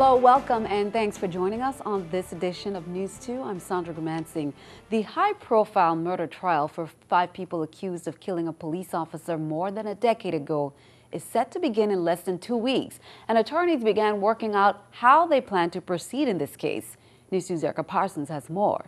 Hello, welcome, and thanks for joining us on this edition of News 2. I'm Sandra Gumansing. The high-profile murder trial for 5 people accused of killing a police officer more than a decade ago is set to begin in less than 2 weeks, and attorneys began working out how they plan to proceed in this case. News 2's Erica Parsons has more.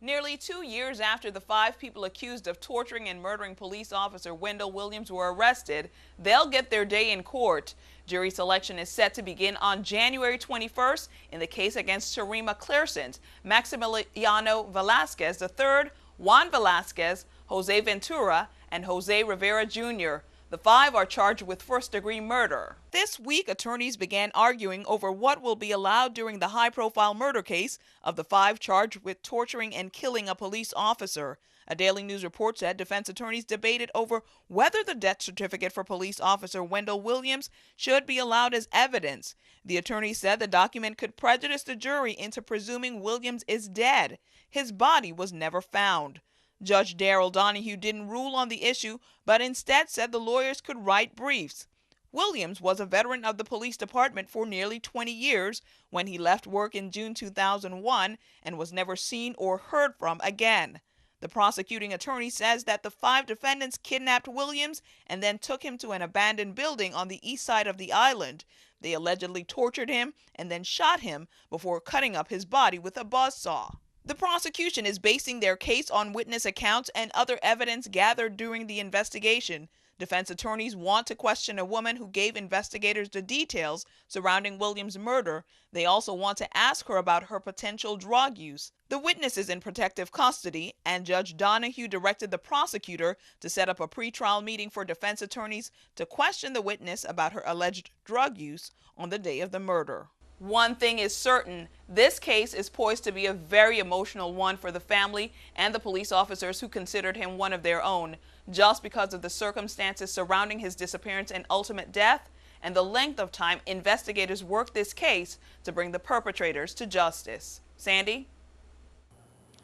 Nearly 2 years after the 5 people accused of torturing and murdering police officer Wendell Williams were arrested, they'll get their day in court. Jury selection is set to begin on January 21st in the case against Sharima Clarescent, Maximiliano Velasquez III, Juan Velasquez, Jose Ventura, and Jose Rivera Jr. The 5 are charged with first-degree murder. This week, attorneys began arguing over what will be allowed during the high-profile murder case of the 5 charged with torturing and killing a police officer. A Daily News report said defense attorneys debated over whether the death certificate for police officer Wendell Williams should be allowed as evidence. The attorney said the document could prejudice the jury into presuming Williams is dead. His body was never found. Judge Darrell Donahue didn't rule on the issue, but instead said the lawyers could write briefs. Williams was a veteran of the police department for nearly 20 years when he left work in June 2001 and was never seen or heard from again. The prosecuting attorney says that the 5 defendants kidnapped Williams and then took him to an abandoned building on the east side of the island. They allegedly tortured him and then shot him before cutting up his body with a buzzsaw. The prosecution is basing their case on witness accounts and other evidence gathered during the investigation. Defense attorneys want to question a woman who gave investigators the details surrounding Williams' murder. They also want to ask her about her potential drug use. The witness is in protective custody, and Judge Donahue directed the prosecutor to set up a pretrial meeting for defense attorneys to question the witness about her alleged drug use on the day of the murder. One thing is certain, this case is poised to be a very emotional one for the family and the police officers who considered him one of their own, just because of the circumstances surrounding his disappearance and ultimate death, and the length of time investigators worked this case to bring the perpetrators to justice. Sandy?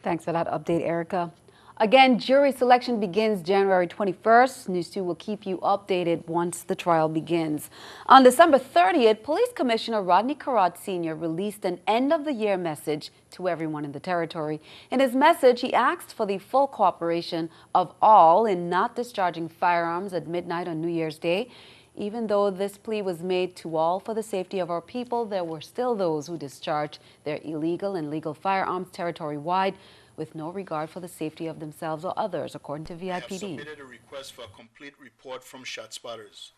Thanks for that update, Erica. Again, jury selection begins January 21st. News 2 will keep you updated once the trial begins. On December 30th, Police Commissioner Rodney Carrot Sr. released an end-of-the-year message to everyone in the territory. In his message, he asked for the full cooperation of all in not discharging firearms at midnight on New Year's Day. Even though this plea was made to all for the safety of our people, there were still those who discharged their illegal and legal firearms territory-wide with no regard for the safety of themselves or others, according to VIPD. I have submitted a request for a complete report from ShotSpotters.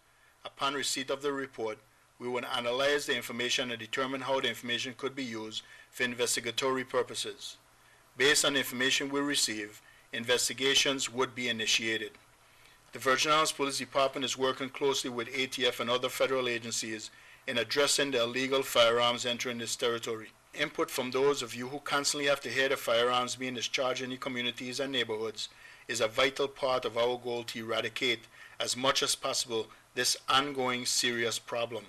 Upon receipt of the report, we will analyze the information and determine how the information could be used for investigatory purposes. Based on the information we receive, investigations would be initiated. The Virgin Islands Police Department is working closely with ATF and other federal agencies in addressing the illegal firearms entering this territory. Input from those of you who constantly have to hear the firearms being discharged in your communities and neighborhoods is a vital part of our goal to eradicate as much as possible this ongoing serious problem.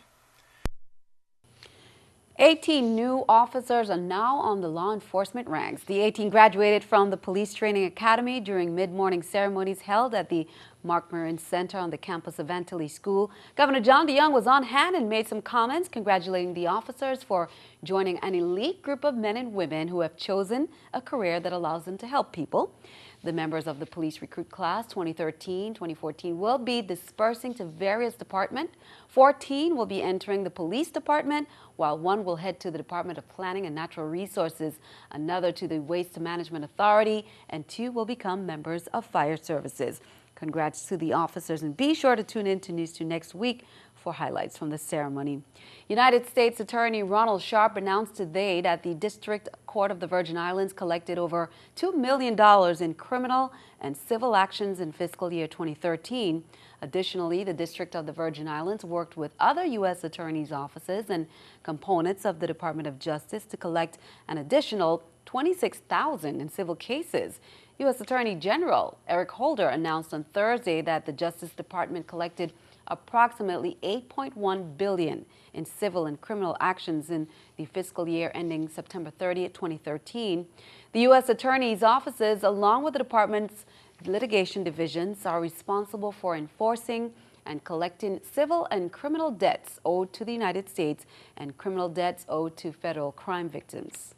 18 new officers are now on the law enforcement ranks. The 18 graduated from the Police Training Academy during mid-morning ceremonies held at the Mark Marin Center on the campus of Antilles School. Governor John DeYoung was on hand and made some comments congratulating the officers for joining an elite group of men and women who have chosen a career that allows them to help people. The members of the police recruit class 2013-2014 will be dispersing to various departments. 14 will be entering the police department, while 1 will head to the Department of Planning and Natural Resources, another to the Waste Management Authority, and 2 will become members of fire services. Congrats to the officers, and be sure to tune in to News 2 next week for highlights from the ceremony. United States Attorney Ronald Sharp announced today that the District Court of the Virgin Islands collected over $2 million in criminal and civil actions in fiscal year 2013. Additionally, the District of the Virgin Islands worked with other U.S. attorneys' offices and components of the Department of Justice to collect an additional $26,000 in civil cases. U.S. Attorney General Eric Holder announced on Thursday that the Justice Department collected approximately $8.1 billion in civil and criminal actions in the fiscal year ending September 30th, 2013. The U.S. Attorney's offices, along with the department's litigation divisions, are responsible for enforcing and collecting civil and criminal debts owed to the United States and criminal debts owed to federal crime victims.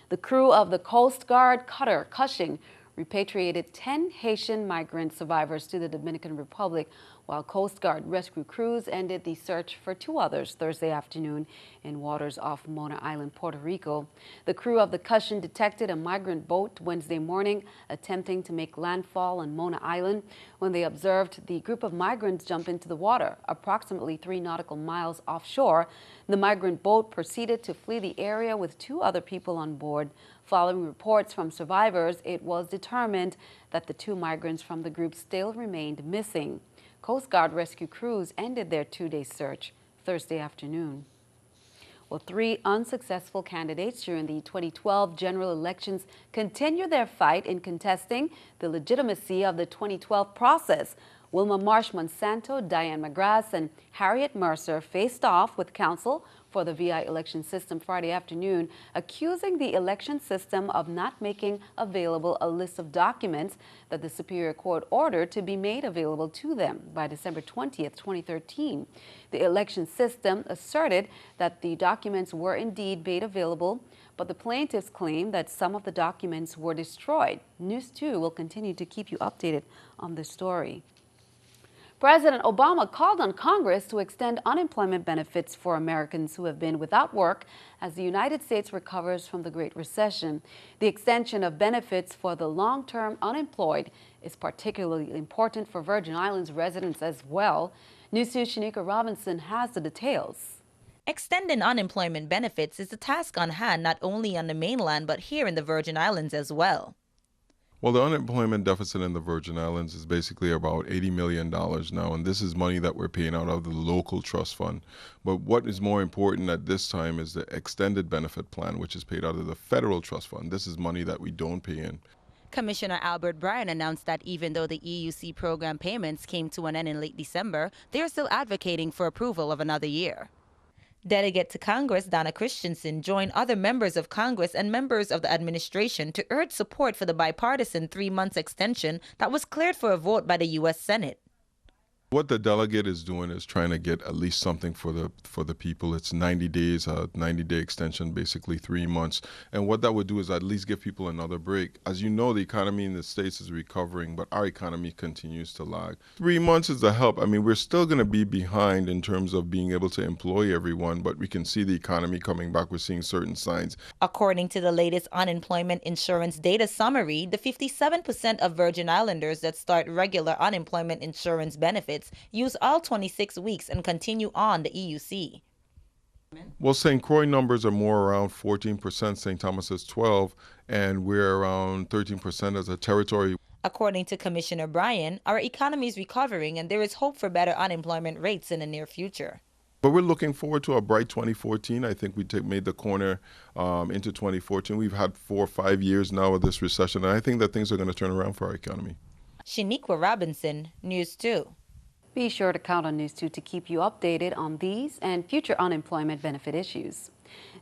The crew of the Coast Guard cutter Cushing repatriated 10 Haitian migrant survivors to the Dominican Republic, while Coast Guard rescue crews ended the search for 2 others Thursday afternoon in waters off Mona Island, Puerto Rico. The crew of the Cushing detected a migrant boat Wednesday morning attempting to make landfall on Mona Island when they observed the group of migrants jump into the water. Approximately 3 nautical miles offshore, the migrant boat proceeded to flee the area with 2 other people on board. Following reports from survivors, it was determined that the 2 migrants from the group still remained missing. Coast Guard rescue crews ended their 2-day search Thursday afternoon. Well, 3 unsuccessful candidates during the 2012 general elections continue their fight in contesting the legitimacy of the 2012 process. Wilma Marsh-Monsanto, Diane McGrath, and Harriet Mercer faced off with counsel for the VI election system Friday afternoon, accusing the election system of not making available a list of documents that the Superior Court ordered to be made available to them by December 20th, 2013. The election system asserted that the documents were indeed made available, but the plaintiffs claim that some of the documents were destroyed. News 2 will continue to keep you updated on this story. President Obama called on Congress to extend unemployment benefits for Americans who have been without work as the United States recovers from the Great Recession. The extension of benefits for the long-term unemployed is particularly important for Virgin Islands residents as well. News 2's Shanika Robinson has the details. Extending unemployment benefits is a task on hand not only on the mainland but here in the Virgin Islands as well. Well, the unemployment deficit in the Virgin Islands is basically about $80 million now, and this is money that we're paying out of the local trust fund. But what is more important at this time is the extended benefit plan, which is paid out of the federal trust fund. This is money that we don't pay in. Commissioner Albert Bryan announced that even though the EUC program payments came to an end in late December, they are still advocating for approval of another year. Delegate to Congress Donna Christensen joined other members of Congress and members of the administration to urge support for the bipartisan 3-month extension that was cleared for a vote by the U.S. Senate. What the delegate is doing is trying to get at least something for the people. It's 90 days, a 90-day extension, basically 3 months. And what that would do is at least give people another break. As you know, the economy in the States is recovering, but our economy continues to lag. 3 months is the help. I mean, we're still going to be behind in terms of being able to employ everyone, but we can see the economy coming back. We're seeing certain signs. According to the latest unemployment insurance data summary, the 57% of Virgin Islanders that start regular unemployment insurance benefits use all 26 weeks and continue on the EUC. Well, St. Croix numbers are more around 14%, St. Thomas is 12%, and we're around 13% as a territory. According to Commissioner Bryan, our economy is recovering and there is hope for better unemployment rates in the near future. But we're looking forward to a bright 2014. I think we made the corner into 2014. We've had 4 or 5 years now of this recession, and I think that things are going to turn around for our economy. Shaniqua Robinson, News 2. Be sure to count on News 2 to keep you updated on these and future unemployment benefit issues.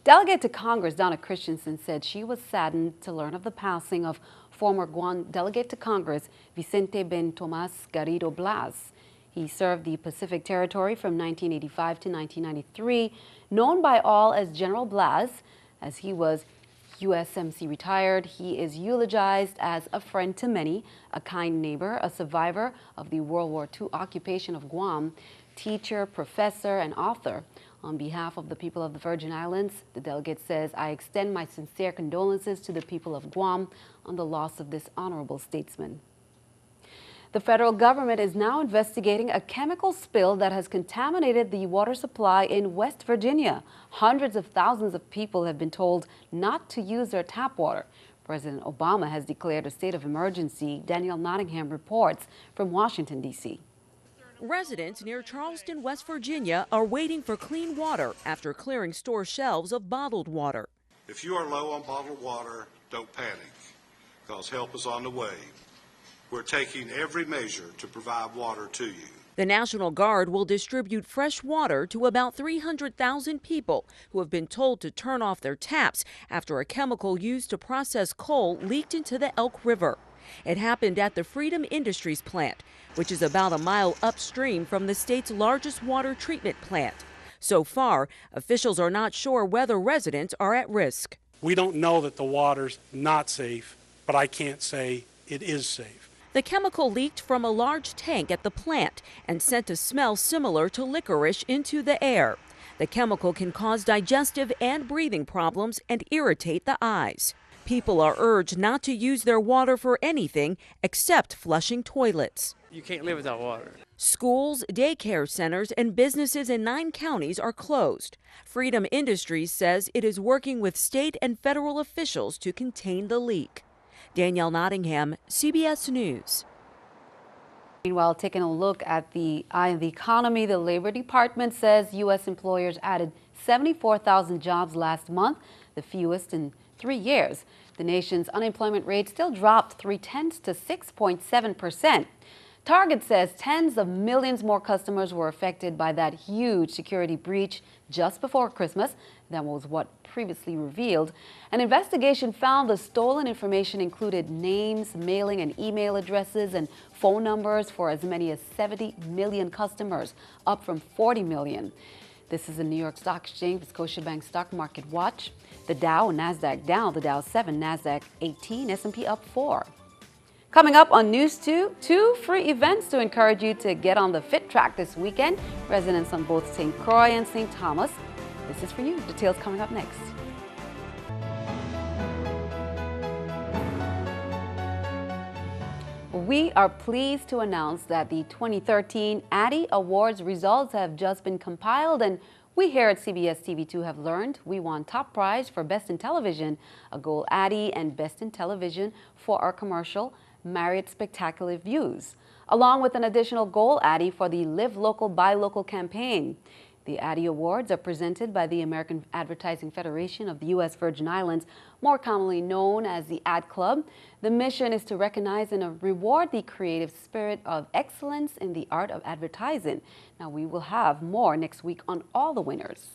Delegate to Congress Donna Christensen said she was saddened to learn of the passing of former Guam Delegate to Congress Vicente Ben Tomas Garrido Blas. He served the Pacific Territory from 1985 to 1993, known by all as General Blas, as he was USMC retired. He is eulogized as a friend to many, a kind neighbor, a survivor of the World War II occupation of Guam, teacher, professor, and author. On behalf of the people of the Virgin Islands, the delegate says, I extend my sincere condolences to the people of Guam on the loss of this honorable statesman. The federal government is now investigating a chemical spill that has contaminated the water supply in West Virginia. Hundreds of thousands of people have been told not to use their tap water. President Obama has declared a state of emergency. Danielle Nottingham reports from Washington, D.C. Residents near Charleston, West Virginia are waiting for clean water after clearing store shelves of bottled water. If you are low on bottled water, don't panic, because help is on the way. We're taking every measure to provide water to you. The National Guard will distribute fresh water to about 300,000 people who have been told to turn off their taps after a chemical used to process coal leaked into the Elk River. It happened at the Freedom Industries plant, which is about a mile upstream from the state's largest water treatment plant. So far, officials are not sure whether residents are at risk. We don't know that the water's not safe, but I can't say it is safe. The chemical leaked from a large tank at the plant and sent a smell similar to licorice into the air. The chemical can cause digestive and breathing problems and irritate the eyes. People are urged not to use their water for anything except flushing toilets. You can't live without water. Schools, daycare centers, and businesses in 9 counties are closed. Freedom Industries says it is working with state and federal officials to contain the leak. Danielle Nottingham, CBS News. Meanwhile, taking a look at the eye of the economy, the Labor Department says U.S. employers added 74,000 jobs last month, the fewest in 3 years. The nation's unemployment rate still dropped 0.3 to 6.7%. Target says tens of millions more customers were affected by that huge security breach just before Christmas than was what previously revealed. An investigation found the stolen information included names, mailing and email addresses and phone numbers for as many as 70 million customers, up from 40 million. This is the New York Stock Exchange, the Scotiabank Stock Market Watch. The Dow and NASDAQ down, the Dow 7, NASDAQ 18, S&P up 4. Coming up on News 2, 2 free events to encourage you to get on the fit track this weekend. Residents on both St. Croix and St. Thomas. This is for you. Details coming up next. We are pleased to announce that the 2013 Addy Awards results have just been compiled, and we here at CBS TV2 have learned we won top prize for Best in Television, a Gold Addy, and Best in Television for our commercial Marriott Spectacular Views, along with an additional Gold Addy for the Live Local, Buy Local campaign. The Addy Awards are presented by the American Advertising Federation of the U.S. Virgin Islands, more commonly known as the Ad Club. The mission is to recognize and reward the creative spirit of excellence in the art of advertising. Now, we will have more next week on all the winners.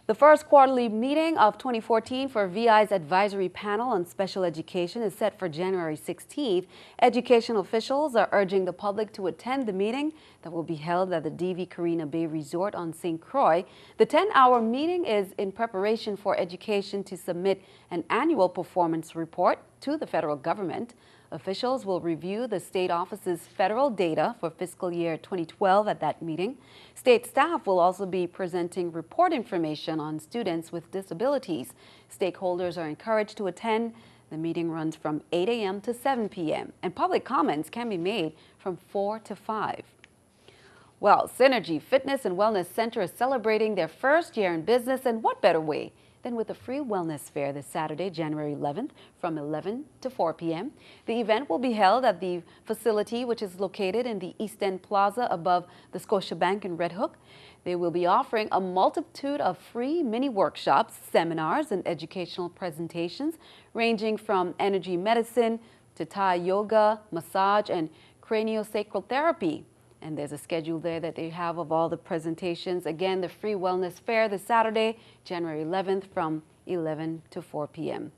The first quarterly meeting of 2014 for VI's Advisory Panel on Special Education is set for January 16th. Educational officials are urging the public to attend the meeting that will be held at the DV Carina Bay Resort on St. Croix. The 10-hour meeting is in preparation for education to submit an annual performance report to the federal government. Officials will review the state office's federal data for fiscal year 2012 at that meeting. State staff will also be presenting report information on students with disabilities. Stakeholders are encouraged to attend. The meeting runs from 8 a.m. to 7 p.m. and public comments can be made from 4 to 5. Well, Synergy Fitness and Wellness Center is celebrating their first year in business, and what better way than with a free wellness fair this Saturday, January 11th, from 11 to 4 p.m. The event will be held at the facility, which is located in the East End Plaza above the Scotiabank in Red Hook. They will be offering a multitude of free mini workshops, seminars, and educational presentations, ranging from energy medicine to Thai yoga, massage, and craniosacral therapy. And there's a schedule there that they have of all the presentations. Again, the free wellness fair this Saturday, January 11th from 11 to 4 p.m.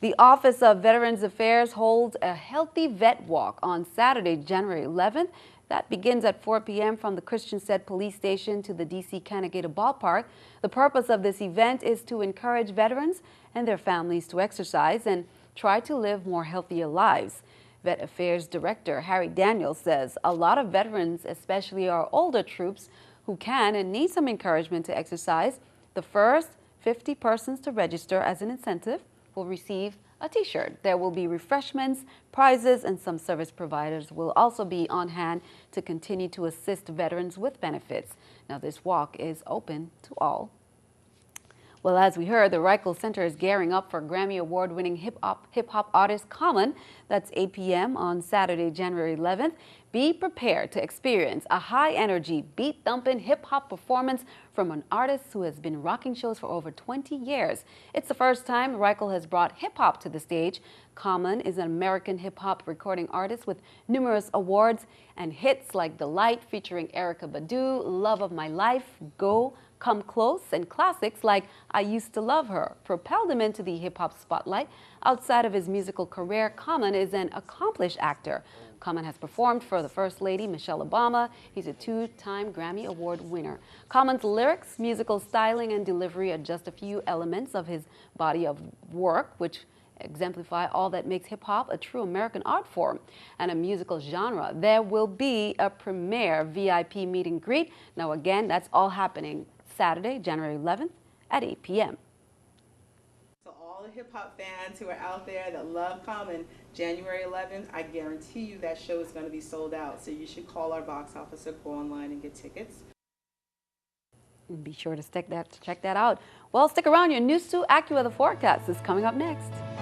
The Office of Veterans Affairs holds a Healthy Vet Walk on Saturday, January 11th. That begins at 4 p.m. from the Christiansted Police Station to the D.C. Canagator Ballpark. The purpose of this event is to encourage veterans and their families to exercise and try to live more healthier lives. Vet Affairs Director Harry Daniels says a lot of veterans, especially our older troops, who can and need some encouragement to exercise. The first 50 persons to register as an incentive will receive a t-shirt. There will be refreshments, prizes, and some service providers will also be on hand to continue to assist veterans with benefits. Now, this walk is open to all. Well, as we heard, the Reichel Center is gearing up for Grammy Award-winning hip-hop artist Common. That's 8 p.m. on Saturday, January 11th. Be prepared to experience a high-energy, beat-thumping hip-hop performance from an artist who has been rocking shows for over 20 years. It's the first time Reichel has brought hip-hop to the stage. Common is an American hip-hop recording artist with numerous awards and hits like The Light featuring Erykah Badu, Love of My Life, Go, Come Close and classics like I Used to Love Her propelled him into the hip-hop spotlight. Outside of his musical career, Common is an accomplished actor. Common has performed for the First Lady, Michelle Obama. He's a two-time Grammy Award winner. Common's lyrics, musical styling, and delivery are just a few elements of his body of work, which exemplify all that makes hip-hop a true American art form and a musical genre. There will be a premiere VIP meet and greet. Now again, that's all happening Saturday, January 11th at 8 p.m. So all the hip-hop fans who are out there that love Common, January 11th, I guarantee you that show is going to be sold out. So you should call our box office or go online and get tickets. Be sure to check that out. Well, stick around. Your News 2 AccuWeather forecast is coming up next.